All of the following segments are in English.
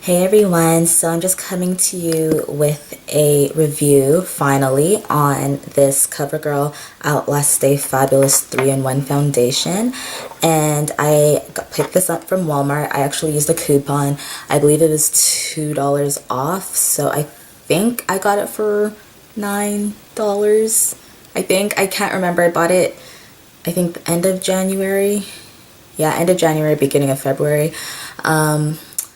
Hey everyone, so I'm just coming to you with a review finally on this CoverGirl Outlast Stay Fabulous 3-in-1 foundation, and picked this up from Walmart. I actually used a coupon. I believe it was $2 off, so I think I got it for $9. I can't remember. I bought it, I think, the end of January. Yeah, end of January, beginning of February.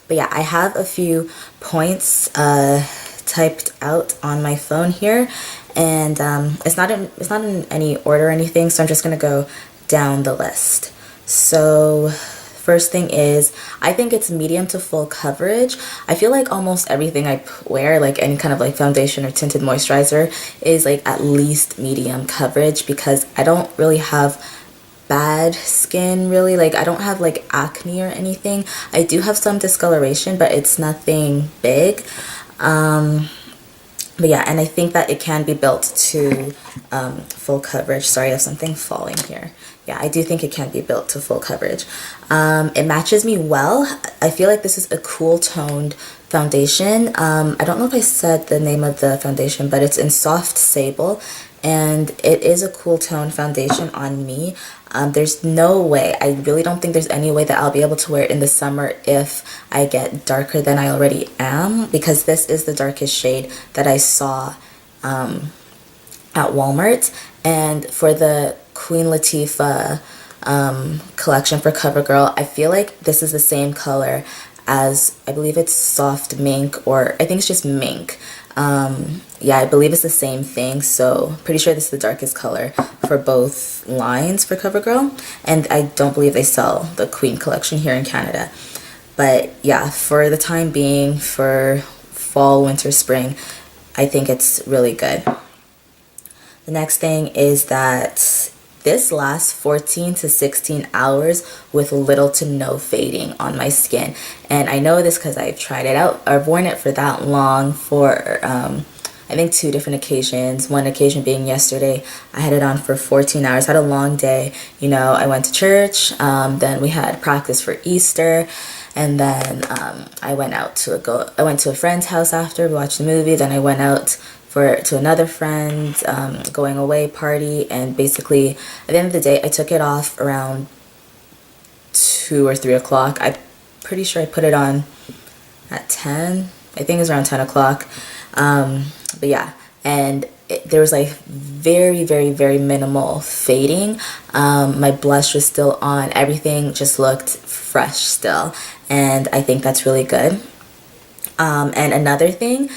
But yeah, I have a few points typed out on my phone here, and it's not in any order or anything, so I'm just gonna go down the list. So first thing is, I think it's medium to full coverage. I feel like almost everything I wear, like any kind of like foundation or tinted moisturizer, is like at least medium coverage because I don't really have bad skin really. Like I don't have like acne or anything. I do have some discoloration, but it's nothing big. But yeah, and I think that it can be built to full coverage. Sorry, I have something falling here. Yeah, I do think it can be built to full coverage. It matches me well. I feel like this is a cool toned foundation. I don't know if I said the name of the foundation, but it's in Soft Sable, and it is a cool tone foundation on me. There's no way, I really don't think there's any way that I'll be able to wear it in the summer if I get darker than I already am, because this is the darkest shade that I saw at Walmart. And for the Queen Latifah collection for CoverGirl, I feel like this is the same color as, I believe it's Soft Mink, or I think it's just Mink. Yeah, I believe it's the same thing, so pretty sure this is the darkest color for both lines for CoverGirl, and I don't believe they sell the Queen collection here in Canada. But yeah, for the time being, for fall, winter, spring, I think it's really good. The next thing is that this lasts 14 to 16 hours with little to no fading on my skin. And I know this because I've tried it out. I've worn it for that long for, I think, 2 different occasions. One occasion being yesterday. I had it on for 14 hours. Had a long day. You know, I went to church. Then we had practice for Easter. And then I went to a friend's house after. We watched the movie. Then I went out to another friend, going away party, and basically at the end of the day I took it off around 2 or 3 o'clock. I'm pretty sure I put it on at 10. I think it was around 10 o'clock. But yeah, and there was like very, very, very minimal fading. My blush was still on. Everything just looked fresh still, and I think that's really good. And another thing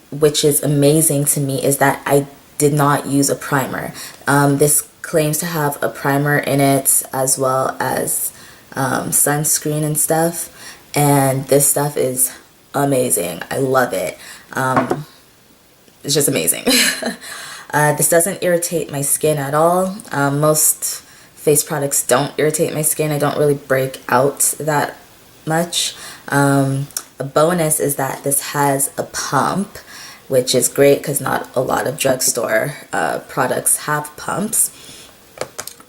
which is amazing to me is that I did not use a primer. This claims to have a primer in it as well as sunscreen and stuff, and this stuff is amazing. I love it. It's just amazing. This doesn't irritate my skin at all. Most face products don't irritate my skin. I don't really break out that much. A bonus is that this has a pump, which is great because not a lot of drugstore products have pumps.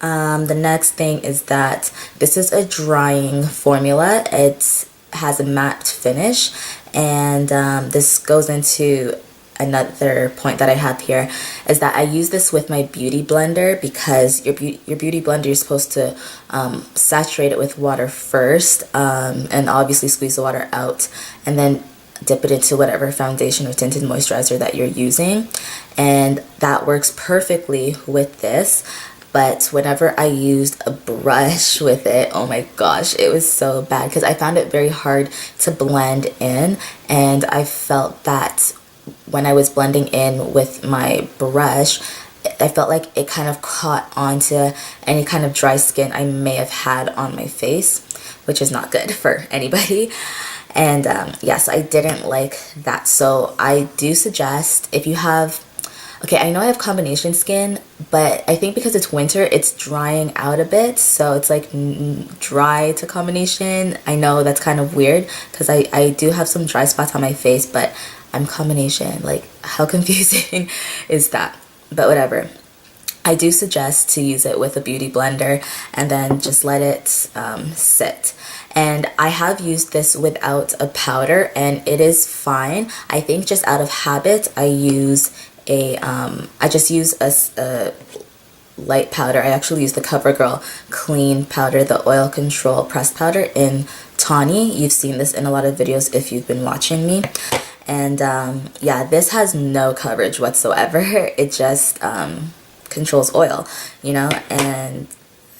The next thing is that this is a drying formula. It has a matte finish, and this goes into another point that I have here, is that I use this with my beauty blender, because your beauty blender, you're supposed to saturate it with water first, and obviously squeeze the water out, and then dip it into whatever foundation or tinted moisturizer that you're using, and that works perfectly with this. But whenever I used a brush with it, oh my gosh, it was so bad because I found it very hard to blend in, and I felt that when I was blending in with my brush, I felt like it kind of caught onto any kind of dry skin I may have had on my face, which is not good for anybody. And yes, I didn't like that. So I do suggest, if you have, okay, I know I have combination skin, but I think because it's winter, it's drying out a bit. So it's like dry to combination. I know that's kind of weird because I do have some dry spots on my face, but I'm combination. Like, how confusing is that? But whatever. I do suggest to use it with a beauty blender and then just let it sit. And I have used this without a powder and it is fine. I think just out of habit I use I just use a light powder. I actually use the CoverGirl clean powder, the oil control pressed powder in Tawny. You've seen this in a lot of videos if you've been watching me. And yeah, this has no coverage whatsoever. It just controls oil, you know, and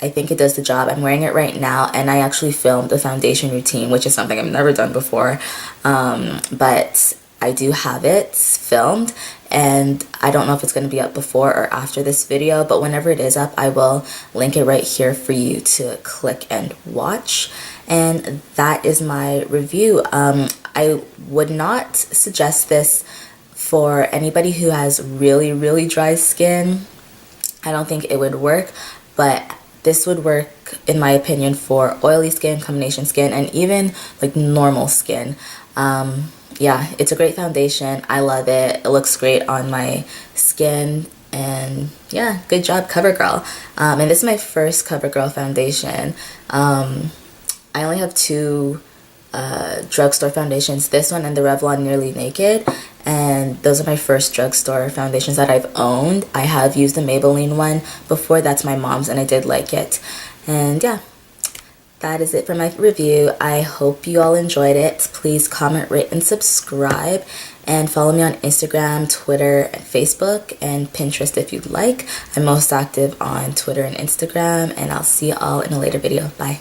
I think it does the job. I'm wearing it right now, and I actually filmed a foundation routine, which is something I've never done before, but I do have it filmed, and I don't know if it's going to be up before or after this video, but whenever it is up, I will link it right here for you to click and watch. And that is my review. I would not suggest this for anybody who has really, really dry skin. I don't think it would work, but this would work, in my opinion, for oily skin, combination skin, and even like normal skin. Yeah, it's a great foundation. I love it. It looks great on my skin, and yeah, good job, CoverGirl. And this is my first CoverGirl foundation. I only have two drugstore foundations, this one and the Revlon Nearly Naked, and those are my first drugstore foundations that I've owned. I have used the Maybelline one before, that's my mom's, and I did like it. And yeah, that is it for my review. I hope you all enjoyed it. Please comment, rate, and subscribe, and follow me on Instagram, Twitter, and Facebook, and Pinterest if you'd like. I'm most active on Twitter and Instagram, and I'll see you all in a later video. Bye.